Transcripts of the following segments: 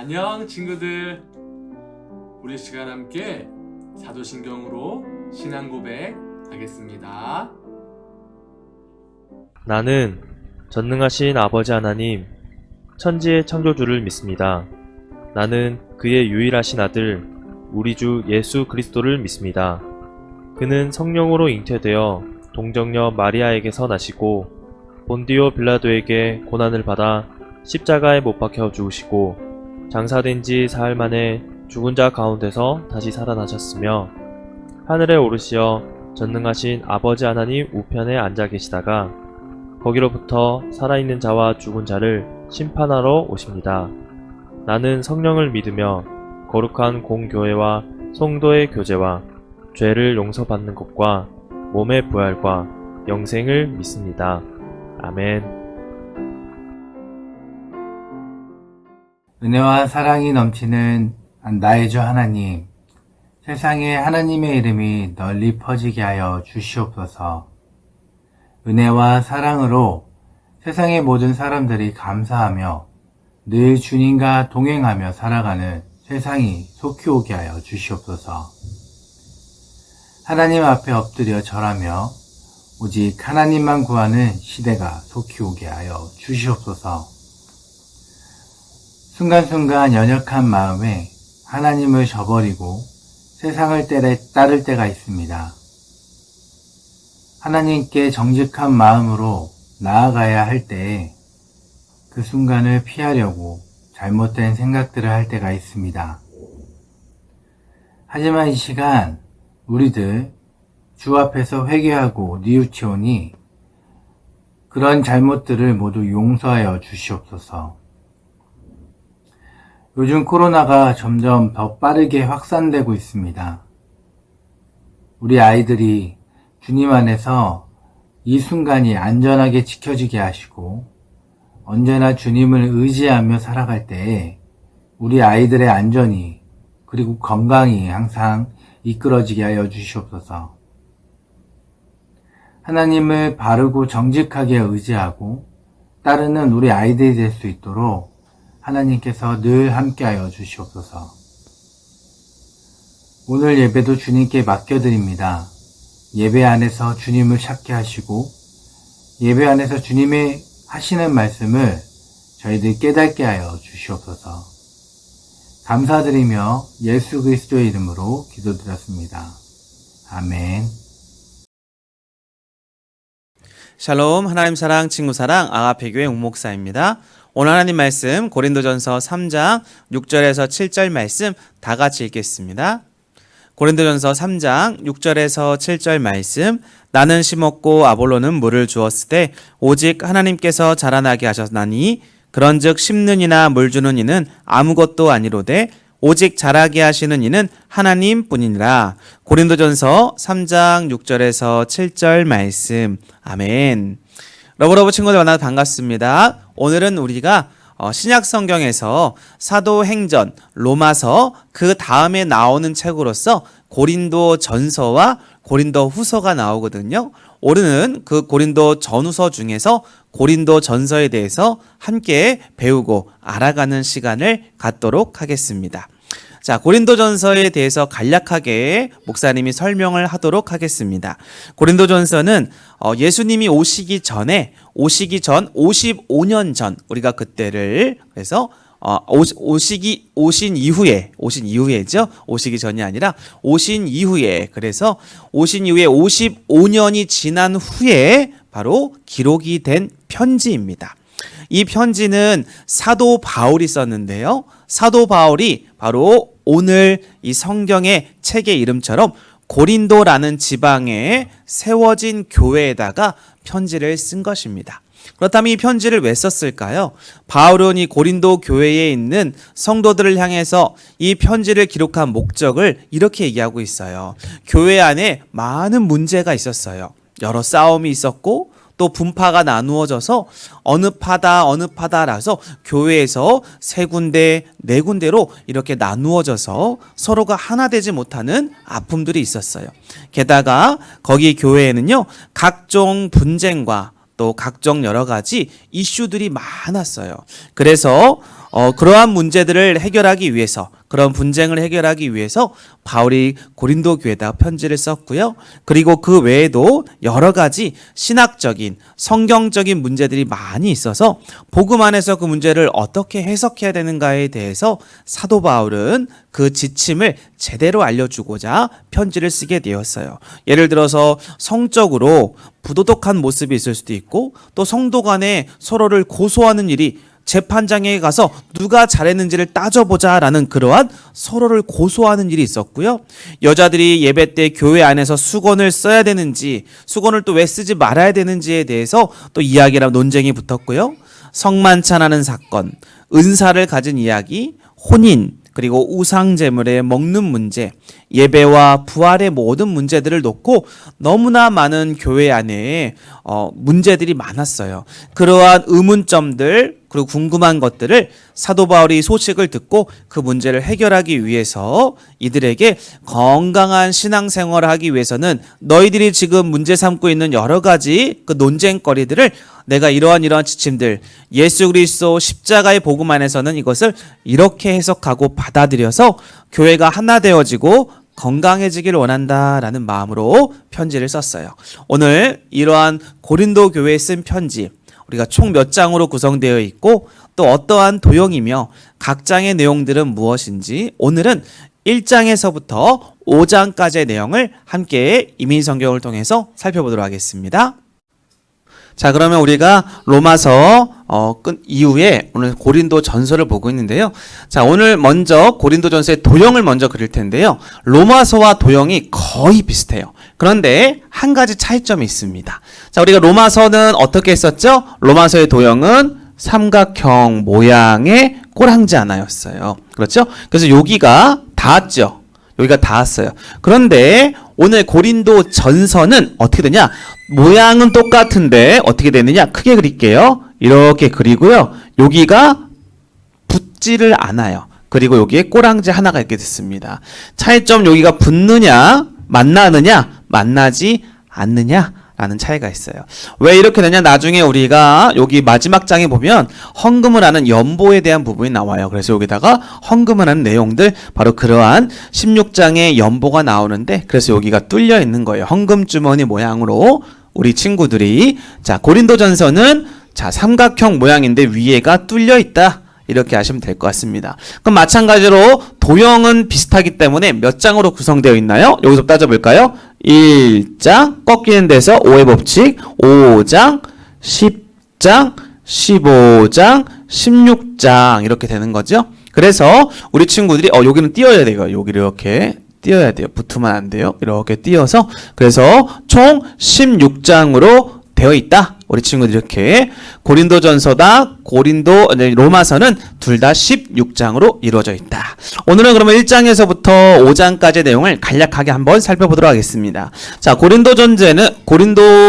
안녕 친구들. 우리 시간 함께 사도신경으로 신앙 고백 하겠습니다. 나는 전능하신 아버지 하나님, 천지의 창조주를 믿습니다. 나는 그의 유일하신 아들, 우리 주 예수 그리스도를 믿습니다. 그는 성령으로 잉태되어 동정녀 마리아에게서 나시고 본디오 빌라도에게 고난을 받아 십자가에 못 박혀 죽으시고 장사된 지 사흘 만에 죽은 자 가운데서 다시 살아나셨으며 하늘에 오르시어 전능하신 아버지 하나님 우편에 앉아 계시다가 거기로부터 살아있는 자와 죽은 자를 심판하러 오십니다. 나는 성령을 믿으며 거룩한 공교회와 성도의 교제와 죄를 용서받는 것과 몸의 부활과 영생을 믿습니다. 아멘. 은혜와 사랑이 넘치는 나의 주 하나님, 세상에 하나님의 이름이 널리 퍼지게 하여 주시옵소서. 은혜와 사랑으로 세상의 모든 사람들이 감사하며 늘 주님과 동행하며 살아가는 세상이 속히 오게 하여 주시옵소서. 하나님 앞에 엎드려 절하며 오직 하나님만 구하는 시대가 속히 오게 하여 주시옵소서. 순간순간 연약한 마음에 하나님을 저버리고 세상을 따를 때가 있습니다. 하나님께 정직한 마음으로 나아가야 할 때에 그 순간을 피하려고 잘못된 생각들을 할 때가 있습니다. 하지만 이 시간 우리들 주 앞에서 회개하고 뉘우치오니 그런 잘못들을 모두 용서하여 주시옵소서. 요즘 코로나가 점점 더 빠르게 확산되고 있습니다. 우리 아이들이 주님 안에서 이 순간이 안전하게 지켜지게 하시고 언제나 주님을 의지하며 살아갈 때에 우리 아이들의 안전이 그리고 건강이 항상 이끌어지게 하여 주시옵소서. 하나님을 바르고 정직하게 의지하고 따르는 우리 아이들이 될 수 있도록 하나님께서 늘 함께하여 주시옵소서. 오늘 예배도 주님께 맡겨드립니다. 예배 안에서 주님을 찾게 하시고 예배 안에서 주님의 하시는 말씀을 저희들 깨닫게 하여 주시옵소서. 감사드리며 예수 그리스도의 이름으로 기도드렸습니다. 아멘. 샬롬, 하나님 사랑, 친구 사랑, 아가페교회 웅목사입니다. 오늘 하나님 말씀 고린도전서 3장 6절에서 7절 말씀 다 같이 읽겠습니다. 고린도전서 3장 6절에서 7절 말씀. 나는 심었고 아볼로는 물을 주었을 때 오직 하나님께서 자라나게 하셨나니 그런즉 심는 이나 물 주는 이는 아무것도 아니로되 오직 자라게 하시는 이는 하나님뿐이니라. 고린도전서 3장 6절에서 7절 말씀. 아멘. 러브러브 친구들 만나서 반갑습니다. 오늘은 우리가 신약 성경에서 사도행전, 로마서 그 다음에 나오는 책으로서 고린도 전서와 고린도 후서가 나오거든요. 오늘은 그 고린도 전후서 중에서 고린도 전서에 대해서 함께 배우고 알아가는 시간을 갖도록 하겠습니다. 자, 고린도전서에 대해서 간략하게 목사님이 설명을 하도록 하겠습니다. 고린도전서는 예수님이 오시기 전 55년 전 우리가 그때를 그래서 오신 이후에죠. 오시기 전이 아니라 오신 이후에, 그래서 오신 이후에 55년이 지난 후에 바로 기록이 된 편지입니다. 이 편지는 사도 바울이 썼는데요. 사도 바울이 바로 오늘 이 성경의 책의 이름처럼 고린도라는 지방에 세워진 교회에다가 편지를 쓴 것입니다. 그렇다면 이 편지를 왜 썼을까요? 바울은 이 고린도 교회에 있는 성도들을 향해서 이 편지를 기록한 목적을 이렇게 얘기하고 있어요. 교회 안에 많은 문제가 있었어요. 여러 싸움이 있었고 또 분파가 나누어져서 어느 파다라서 교회에서 3군데, 4군데로 이렇게 나누어져서 서로가 하나 되지 못하는 아픔들이 있었어요. 게다가 거기 교회에는요, 각종 분쟁과 또 각종 여러 가지 이슈들이 많았어요. 그래서 그러한 문제들을 해결하기 위해서, 그런 분쟁을 해결하기 위해서 바울이 고린도 교회에다 편지를 썼고요. 그리고 그 외에도 여러 가지 신학적인, 성경적인 문제들이 많이 있어서 복음 안에서 그 문제를 어떻게 해석해야 되는가에 대해서 사도 바울은 그 지침을 제대로 알려주고자 편지를 쓰게 되었어요. 예를 들어서 성적으로 부도덕한 모습이 있을 수도 있고, 또 성도 간에 서로를 고소하는 일이 재판장에 가서 누가 잘했는지를 따져보자라는 그러한 서로를 고소하는 일이 있었고요. 여자들이 예배 때 교회 안에서 수건을 써야 되는지, 수건을 또 왜 쓰지 말아야 되는지에 대해서 또 이야기랑 논쟁이 붙었고요. 성만찬하는 사건, 은사를 가진 이야기, 혼인, 그리고 우상제물에 먹는 문제, 예배와 부활의 모든 문제들을 놓고 너무나 많은 교회 안에 문제들이 많았어요. 그러한 의문점들, 그리고 궁금한 것들을 사도 바울이 소식을 듣고 그 문제를 해결하기 위해서 이들에게 건강한 신앙생활을 하기 위해서는 너희들이 지금 문제 삼고 있는 여러 가지 그 논쟁거리들을 내가 이러한 지침들, 예수 그리스도 십자가의 복음 안에서는 이것을 이렇게 해석하고 받아들여서 교회가 하나 되어지고 건강해지길 원한다라는 마음으로 편지를 썼어요. 오늘 이러한 고린도 교회에 쓴 편지, 우리가 총 몇 장으로 구성되어 있고 또 어떠한 도형이며 각 장의 내용들은 무엇인지 오늘은 1장에서부터 5장까지의 내용을 함께 이민성경을 통해서 살펴보도록 하겠습니다. 자, 그러면 우리가 로마서 끝 이후에 오늘 고린도 전서를 보고 있는데요. 자, 오늘 먼저 고린도 전서의 도형을 먼저 그릴 텐데요. 로마서와 도형이 거의 비슷해요. 그런데 한 가지 차이점이 있습니다. 자, 우리가 로마서는 어떻게 했었죠? 로마서의 도형은 삼각형 모양의 꼬랑지 하나였어요. 그렇죠? 그래서 여기가 닿았죠. 여기가 닿았어요. 그런데 오늘 고린도 전서는 어떻게 되냐? 모양은 똑같은데 어떻게 되느냐? 크게 그릴게요. 이렇게 그리고요. 여기가 붙지를 않아요. 그리고 여기에 꼬랑지 하나가 있게 됐습니다. 차이점, 여기가 붙느냐, 만나느냐, 만나지 않느냐 라는 차이가 있어요. 왜 이렇게 되냐? 나중에 우리가 여기 마지막 장에 보면 헌금을 하는 연보에 대한 부분이 나와요. 그래서 여기다가 헌금을 하는 내용들, 바로 그러한 16장의 연보가 나오는데, 그래서 여기가 뚫려 있는 거예요. 헌금 주머니 모양으로 우리 친구들이. 자, 고린도전서는 자, 삼각형 모양인데 위에가 뚫려 있다. 이렇게 하시면 될 것 같습니다. 그럼 마찬가지로 도형은 비슷하기 때문에 몇 장으로 구성되어 있나요? 여기서 따져볼까요? 1장, 꺾이는 데서 5의 법칙, 5장, 10장, 15장, 16장 이렇게 되는 거죠. 그래서 우리 친구들이 여기는 띄어야 돼요. 여기를 이렇게 띄어야 돼요. 붙으면 안 돼요. 이렇게 띄어서, 그래서 총 16장으로 되어 있다. 우리 친구들 이렇게 고린도전서다, 로마서는 둘 다 16장으로 이루어져 있다. 오늘은 그러면 1장에서부터 5장까지의 내용을 간략하게 한번 살펴보도록 하겠습니다. 자, 고린도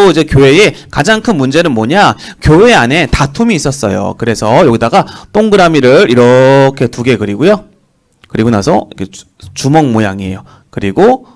이제 교회의 가장 큰 문제는 뭐냐? 교회 안에 다툼이 있었어요. 그래서 여기다가 동그라미를 이렇게 2개 그리고요. 그리고 나서 이렇게 주먹 모양이에요. 그리고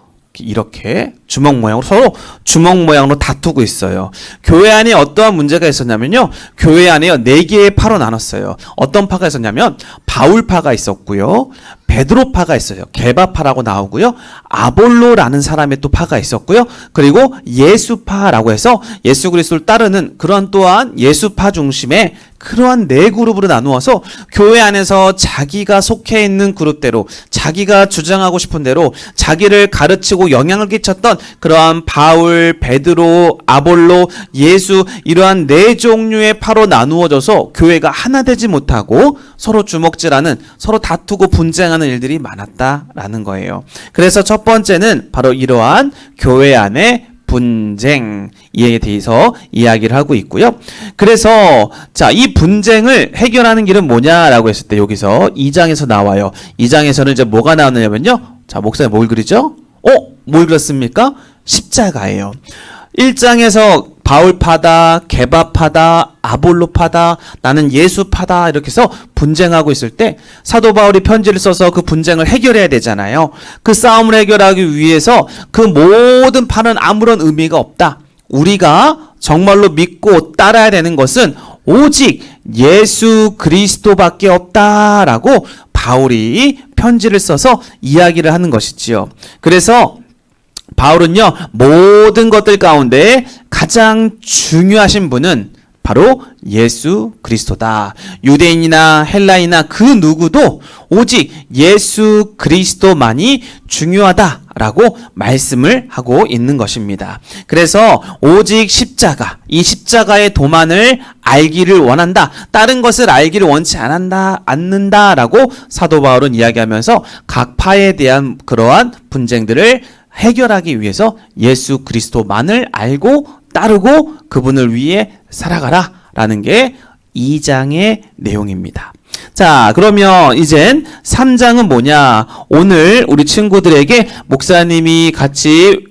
이렇게 주먹 모양으로, 서로 주먹 모양으로 다투고 있어요. 교회 안에 어떠한 문제가 있었냐면요, 교회 안에요 4개의 파로 나눴어요. 어떤 파가 있었냐면 바울파가 있었고요, 베드로파가 있어요. 게바파라고 나오고요, 아볼로라는 사람의 또 파가 있었고요, 그리고 예수파라고 해서 예수 그리스도를 따르는 그런 또한 예수파 중심의 그러한 4그룹으로 나누어서 교회 안에서 자기가 속해 있는 그룹대로, 자기가 주장하고 싶은 대로 자기를 가르치고 영향을 끼쳤던 그러한 바울, 베드로, 아볼로, 예수, 이러한 4종류의 파로 나누어져서 교회가 하나 되지 못하고 서로 주먹질하는, 서로 다투고 분쟁하는 일들이 많았다라는 거예요. 그래서 첫 번째는 바로 이러한 교회 안에 분쟁, 이에 대해서 이야기를 하고 있고요. 그래서 자, 이 분쟁을 해결하는 길은 뭐냐라고 했을 때 여기서 2장에서 나와요. 2장에서는 이제 뭐가 나오느냐면요, 자, 목사님 뭘 그리죠? 뭘 그렸습니까? 십자가예요. 1장에서 바울파다, 게바파다, 아볼로파다, 나는 예수파다 이렇게 해서 분쟁하고 있을 때 사도 바울이 편지를 써서 그 분쟁을 해결해야 되잖아요. 그 싸움을 해결하기 위해서 그 모든 파는 아무런 의미가 없다. 우리가 정말로 믿고 따라야 되는 것은 오직 예수 그리스도밖에 없다라고 바울이 편지를 써서 이야기를 하는 것이지요. 그래서 바울은요, 모든 것들 가운데 가장 중요하신 분은 바로 예수 그리스도다. 유대인이나 헬라인이나 그 누구도 오직 예수 그리스도만이 중요하다라고 말씀을 하고 있는 것입니다. 그래서 오직 십자가, 이 십자가의 도만을 알기를 원한다. 다른 것을 알기를 원치 않는다라고 사도 바울은 이야기하면서 각 파에 대한 그러한 분쟁들을 해결하기 위해서 예수 그리스도만을 알고 따르고 그분을 위해 살아가라 라는 게 2장의 내용입니다. 자, 그러면 이젠 3장은 뭐냐? 오늘 우리 친구들에게 목사님이 같이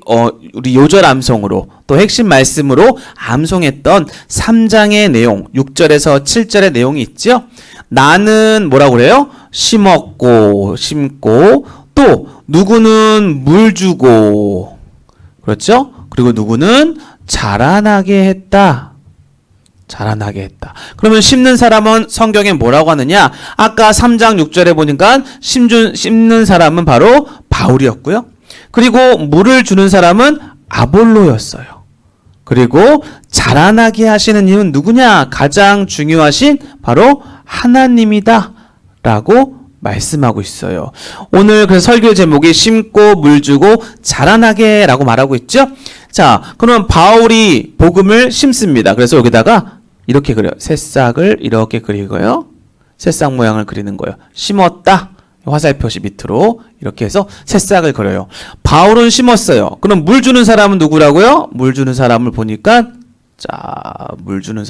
우리 요절 암송으로 또 핵심 말씀으로 암송했던 3장의 내용, 6절에서 7절의 내용이 있죠? 나는 뭐라고 그래요? 심고 또 누구는 물 주고, 그렇죠? 그리고 누구는 자라나게 했다. 그러면 심는 사람은 성경에 뭐라고 하느냐? 아까 3장 6절에 보니까 심는 사람은 바로 바울이었고요. 그리고 물을 주는 사람은 아볼로였어요. 그리고 자라나게 하시는 이는 누구냐? 가장 중요하신 바로 하나님이다 라고 말씀하고 있어요. 오늘 그래서 설교 제목이 심고 물 주고 자라나게 라고 말하고 있죠. 자, 그럼 바울이 복음을 심습니다. 그래서 여기다가 이렇게 그려요. 새싹을 이렇게 그리고요. 새싹 모양을 그리는 거예요. 심었다. 화살표시 밑으로 이렇게 해서 새싹을 그려요. 바울은 심었어요. 그럼 물 주는 사람은 누구라고요? 물 주는 사람을 보니까 물 주는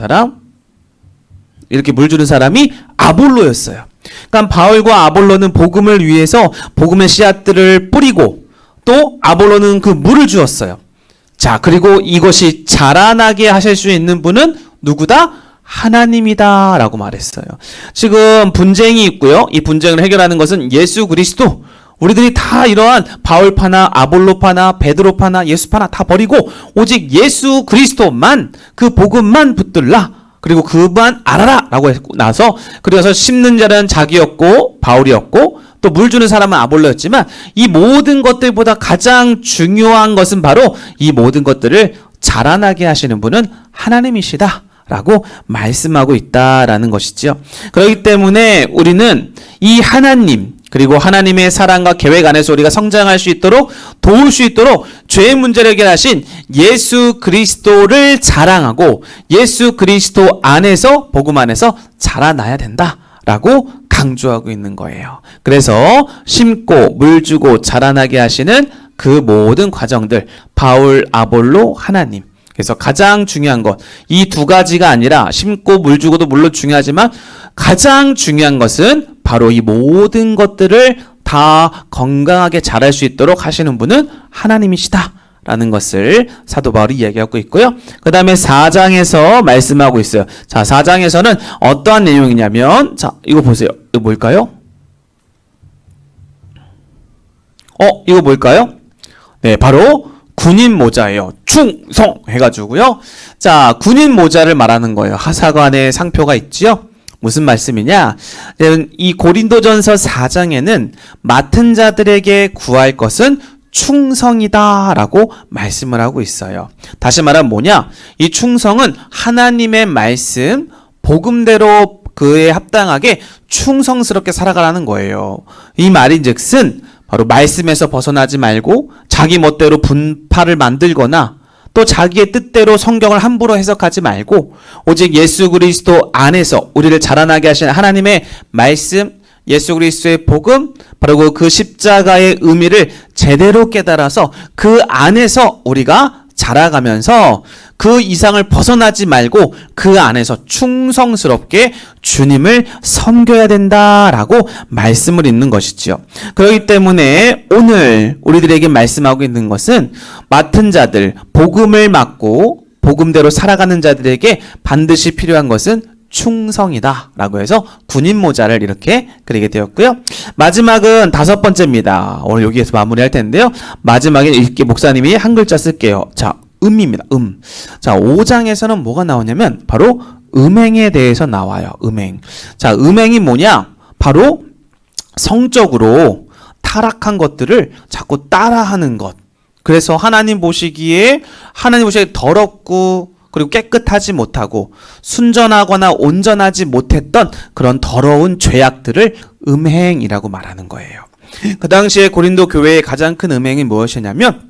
사람이 아볼로였어요. 그러니까 바울과 아볼로는 복음을 위해서 복음의 씨앗들을 뿌리고 또 아볼로는 그 물을 주었어요. 자, 그리고 이것이 자라나게 하실 수 있는 분은 누구다? 하나님이다 라고 말했어요. 지금 분쟁이 있고요. 이 분쟁을 해결하는 것은 예수 그리스도. 우리들이 다 이러한 바울파나 아볼로파나 베드로파나 예수파나 다 버리고 오직 예수 그리스도만, 그 복음만 붙들라. 그리고 그만 알아라 라고 했고 나서, 그래서 심는 자는 자기였고 바울이었고 또 물 주는 사람은 아볼로였지만 이 모든 것들보다 가장 중요한 것은 바로 이 모든 것들을 자라나게 하시는 분은 하나님이시다 라고 말씀하고 있다라는 것이죠. 그렇기 때문에 우리는 이 하나님, 그리고 하나님의 사랑과 계획 안에서 우리가 성장할 수 있도록 도울 수 있도록 죄의 문제를 해결하신 예수 그리스도를 자랑하고 예수 그리스도 안에서, 복음 안에서 자라나야 된다라고 강조하고 있는 거예요. 그래서 심고 물 주고 자라나게 하시는 그 모든 과정들, 바울, 아볼로, 하나님. 그래서 가장 중요한 것, 이 두 가지가 아니라 심고 물 주고도 물론 중요하지만 가장 중요한 것은 바로 이 모든 것들을 다 건강하게 자랄 수 있도록 하시는 분은 하나님이시다 라는 것을 사도 바울이 이야기하고 있고요. 그 다음에 4장에서 말씀하고 있어요. 자, 4장에서는 어떠한 내용이냐면, 자, 이거 보세요. 이거 뭘까요? 이거 뭘까요? 네, 바로 군인 모자예요. 충성 해가지고요. 자, 군인 모자를 말하는 거예요. 하사관의 상표가 있지요. 무슨 말씀이냐? 이 고린도전서 4장에는 맡은 자들에게 구할 것은 충성이다라고 말씀을 하고 있어요. 다시 말하면 뭐냐? 이 충성은 하나님의 말씀, 복음대로 그에 합당하게 충성스럽게 살아가라는 거예요. 이 말인즉슨 바로 말씀에서 벗어나지 말고 자기 멋대로 분파를 만들거나 또 자기의 뜻대로 성경을 함부로 해석하지 말고 오직 예수 그리스도 안에서 우리를 자라나게 하시는 하나님의 말씀, 예수 그리스도의 복음, 바로 그 십자가의 의미를 제대로 깨달아서 그 안에서 우리가 자라가면서 그 이상을 벗어나지 말고 그 안에서 충성스럽게 주님을 섬겨야 된다라고 말씀을 읽는 것이지요. 그렇기 때문에 오늘 우리들에게 말씀하고 있는 것은 맡은 자들, 복음을 맡고 복음대로 살아가는 자들에게 반드시 필요한 것은 충성이다 라고 해서 군인 모자를 이렇게 그리게 되었고요. 마지막은 5번째입니다. 오늘 여기에서 마무리할 텐데요. 마지막에 이렇게 목사님이 한 글자 쓸게요. 자, 음입니다. 자, 5장에서는 뭐가 나오냐면 바로 음행에 대해서 나와요. 음행. 자, 음행이 뭐냐? 바로 성적으로 타락한 것들을 자꾸 따라하는 것. 그래서 하나님 보시기에 더럽고 그리고 깨끗하지 못하고 순전하거나 온전하지 못했던 그런 더러운 죄악들을 음행이라고 말하는 거예요. 그 당시에 고린도 교회의 가장 큰 음행이 무엇이냐면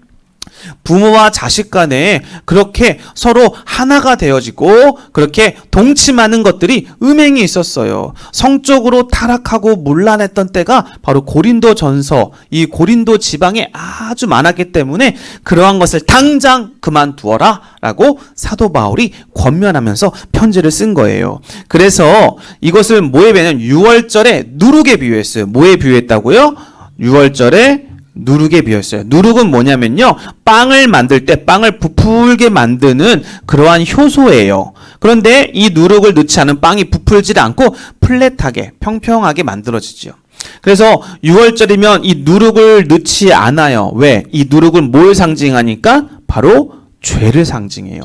부모와 자식 간에 그렇게 서로 하나가 되어지고 그렇게 동침하는 것들이 음행이 있었어요. 성적으로 타락하고 문란했던 때가 바로 고린도전서, 이 고린도 지방에 아주 많았기 때문에 그러한 것을 당장 그만두어라 라고 사도 바울이 권면하면서 편지를 쓴 거예요. 그래서 이것을 뭐에 비하냐면 유월절에 누룩에 비유했어요. 뭐에 비유했다고요? 유월절에 누룩에 비웠어요. 누룩은 뭐냐면요, 빵을 만들 때 빵을 부풀게 만드는 그러한 효소예요. 그런데 이 누룩을 넣지 않은 빵이 부풀지 않고 플랫하게 평평하게 만들어지죠. 그래서 6월절이면 이 누룩을 넣지 않아요. 왜? 이 누룩을 뭘 상징하니까? 바로 죄를 상징해요.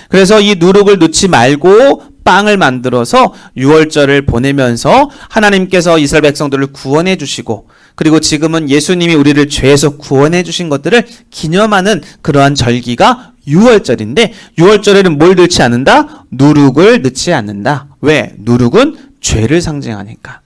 그래서 이 누룩을 넣지 말고 빵을 만들어서 6월절을 보내면서 하나님께서 이스라엘 백성들을 구원해 주시고, 그리고 지금은 예수님이 우리를 죄에서 구원해 주신 것들을 기념하는 그러한 절기가 6월절인데, 6월절에는 뭘 넣지 않는다? 누룩을 넣지 않는다. 왜? 누룩은 죄를 상징하니까.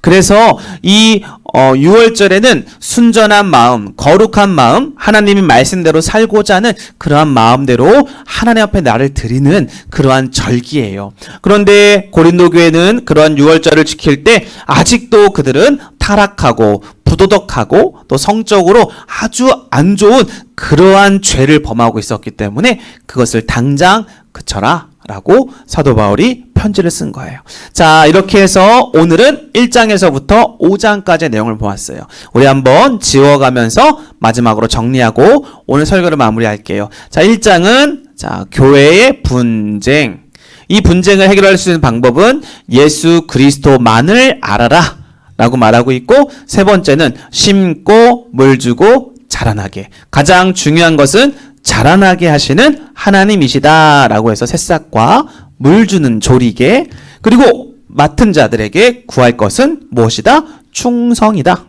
그래서 이 6월절에는 순전한 마음, 거룩한 마음, 하나님의 말씀대로 살고자 하는 그러한 마음대로 하나님 앞에 나를 드리는 그러한 절기예요. 그런데 고린도 교회는 그러한 6월절을 지킬 때 아직도 그들은 타락하고 부도덕하고 또 성적으로 아주 안 좋은 그러한 죄를 범하고 있었기 때문에 그것을 당장 그쳐라 라고 사도 바울이 편지를 쓴 거예요. 자, 이렇게 해서 오늘은 1장에서부터 5장까지의 내용을 보았어요. 우리 한번 지워가면서 마지막으로 정리하고 오늘 설교를 마무리할게요. 자, 1장은 교회의 분쟁. 이 분쟁을 해결할 수 있는 방법은 예수 그리스도만을 알아라 라고 말하고 있고, 세 번째는 심고 물 주고 자라나게. 가장 중요한 것은 자라나게 하시는 하나님이시다 라고 해서 새싹과 물 주는 조리개, 그리고 맡은 자들에게 구할 것은 무엇이다? 충성이다.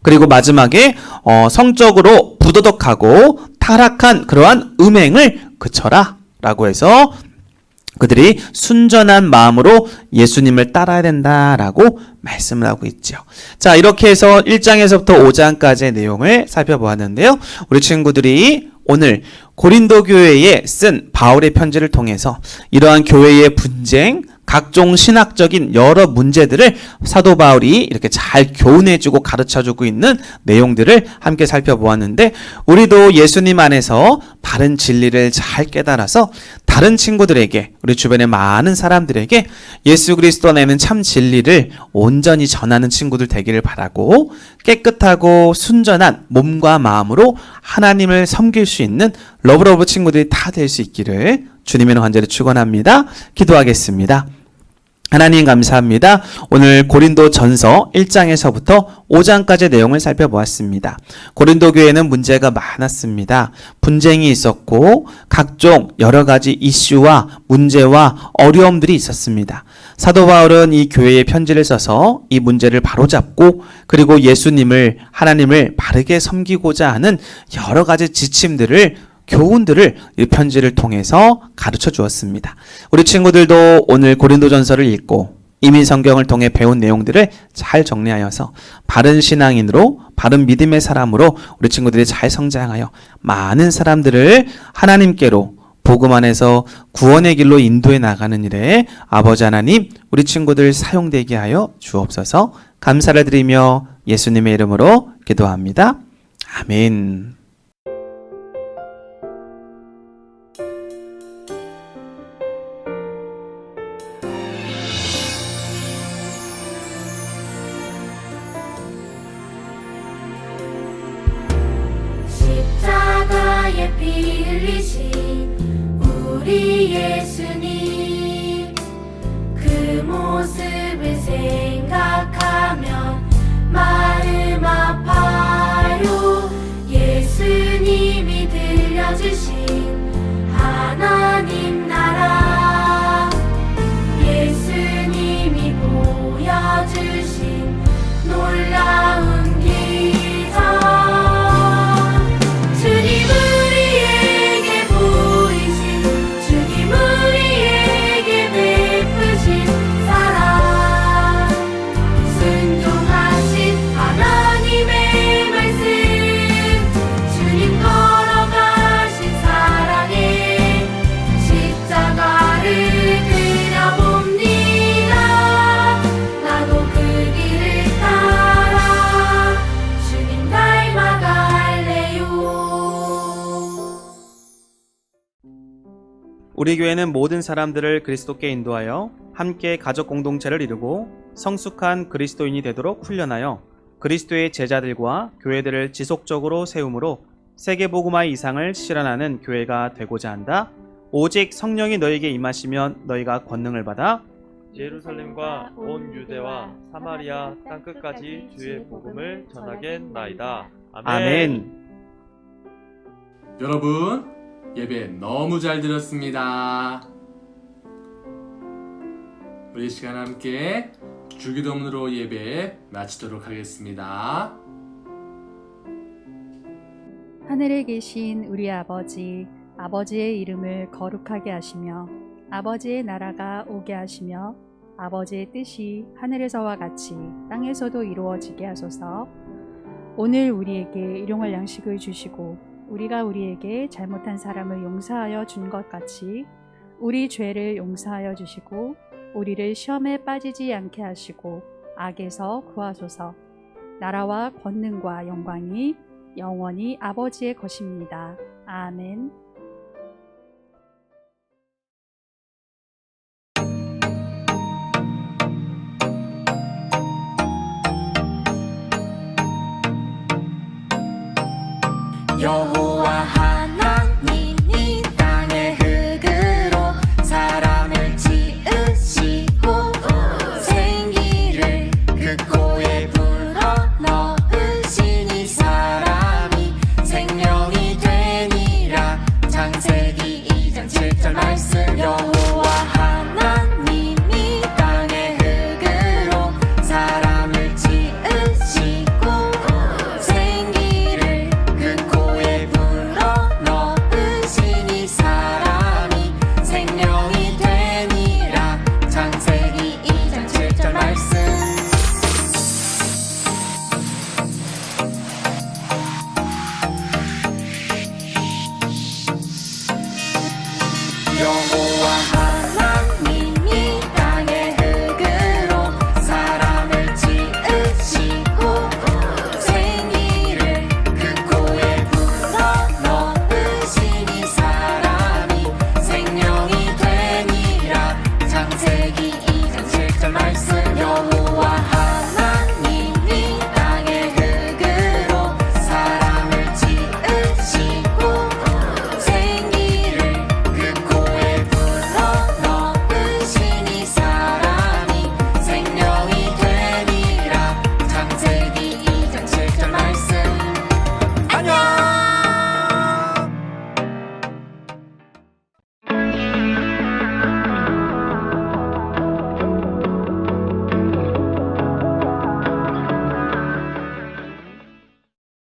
그리고 마지막에 성적으로 부도덕하고 타락한 그러한 음행을 그쳐라 라고 해서 그들이 순전한 마음으로 예수님을 따라야 된다라고 말씀을 하고 있죠. 자, 이렇게 해서 1장에서부터 5장까지의 내용을 살펴보았는데요. 우리 친구들이 오늘 고린도 교회에 쓴 바울의 편지를 통해서 이러한 교회의 분쟁, 각종 신학적인 여러 문제들을 사도 바울이 이렇게 잘 교훈해주고 가르쳐주고 있는 내용들을 함께 살펴보았는데, 우리도 예수님 안에서 바른 진리를 잘 깨달아서 다른 친구들에게, 우리 주변의 많은 사람들에게 예수 그리스도 안에는 참 진리를 온전히 전하는 친구들 되기를 바라고, 깨끗하고 순전한 몸과 마음으로 하나님을 섬길 수 있는 러브러브 친구들이 다 될 수 있기를 주님의 간절히 축원합니다. 기도하겠습니다. 하나님 감사합니다. 오늘 고린도 전서 1장에서부터 5장까지의 내용을 살펴보았습니다. 고린도 교회는 문제가 많았습니다. 분쟁이 있었고 각종 여러 가지 이슈와 문제와 어려움들이 있었습니다. 사도 바울은 이 교회에 편지를 써서 이 문제를 바로잡고, 그리고 예수님을, 하나님을 바르게 섬기고자 하는 여러 가지 지침들을, 교훈들을 이 편지를 통해서 가르쳐 주었습니다. 우리 친구들도 오늘 고린도전서를 읽고 이미 성경을 통해 배운 내용들을 잘 정리하여서 바른 신앙인으로, 바른 믿음의 사람으로 우리 친구들이 잘 성장하여 많은 사람들을 하나님께로, 복음 안에서 구원의 길로 인도해 나가는 일에 아버지 하나님, 우리 친구들 사용되게 하여 주옵소서. 감사를 드리며 예수님의 이름으로 기도합니다. 아멘. 십자가에 피 흘리신 우리 예수님, 그 모습을 생각하면 마음 아파요. 예수님이 들려 우리 교회는 모든 사람들을 그리스도께 인도하여 함께 가족 공동체를 이루고 성숙한 그리스도인이 되도록 훈련하여 그리스도의 제자들과 교회들을 지속적으로 세움으로 세계복음화의 이상을 실현하는 교회가 되고자 한다. 오직 성령이 너에게 임하시면 너희가 권능을 받아 예루살렘과 온 유대와 사마리아 땅끝까지 주의 복음을 전하겠나이다. 아멘. 여러분, 예배 너무 잘 드렸습니다. 우리 시간 함께 주기도문으로 예배 마치도록 하겠습니다. 하늘에 계신 우리 아버지, 아버지의 이름을 거룩하게 하시며 아버지의 나라가 오게 하시며 아버지의 뜻이 하늘에서와 같이 땅에서도 이루어지게 하소서. 오늘 우리에게 일용할 양식을 주시고 우리가 우리에게 잘못한 사람을 용서하여 준 것 같이 우리 죄를 용서하여 주시고 우리를 시험에 빠지지 않게 하시고 악에서 구하소서. 나라와 권능과 영광이 영원히 아버지의 것입니다. 아멘. 여호와